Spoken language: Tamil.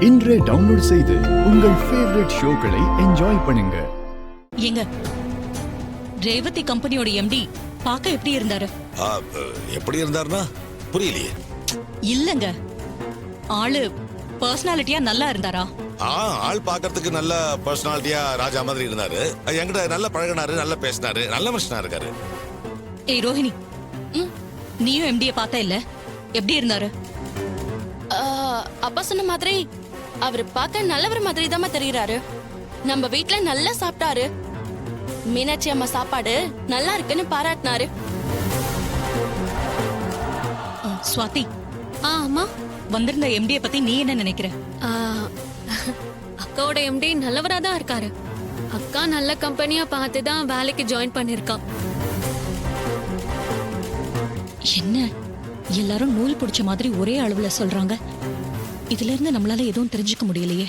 இன்றே டவுன்லோட் செய்து உங்கள் ஃபேவரட் ஷோக்களை என்ஜாய் பண்ணுங்க. ஏங்க, ரேவதி கம்பெனியோட எம்டி பார்க்க எப்படி இருந்தாரு? எப்படி இருந்தாருன்னா புரியலையே. இல்லங்க, ஆளு பர்சனாலிட்டியா நல்லா இருந்தாரா? ஆள் பாக்கிறதுக்கு நல்ல பர்சனாலிட்டியா ராஜா மாதிரி இருந்தாரு. என்கிட்ட நல்ல பழகினாரு, நல்ல பேசினாரு, நல்ல மனுஷனா இருக்காரு. ஏய் ரோஹிணி, நீயும் எம்டியை பார்த்த இல்ல? எப்படி இருந்தாரு? அப்பா சொன்ன மாதிரி அவரு பார்க்க நல்லவர் மாதிரி தான் தெரியுறாரு. நம்ம வீட்ல நல்லா சாப்பிட்டாரு. மீனாட்சி அம்மா சாப்பாடு நல்லா இருக்குன்னு பாராட்டினாரு. ஸ்வாதி, அம்மா, வந்திருந்த எம்டியை பத்தி நீ என்ன நினைக்கிற? அக்காவோட எம்டி நல்லவரா தான் இருக்காரு. அக்கா நல்ல கம்பெனியா பார்த்து தான் வேலைக்கு ஜாயின் பண்ணிருக்கா. என்ன எல்லாரும் நூல் பிடிச்ச மாதிரி ஒரே அளவுல சொல்றாங்க. இதுல இருந்து நம்மளால எதுவும் தெரிஞ்சுக்க முடியலையே.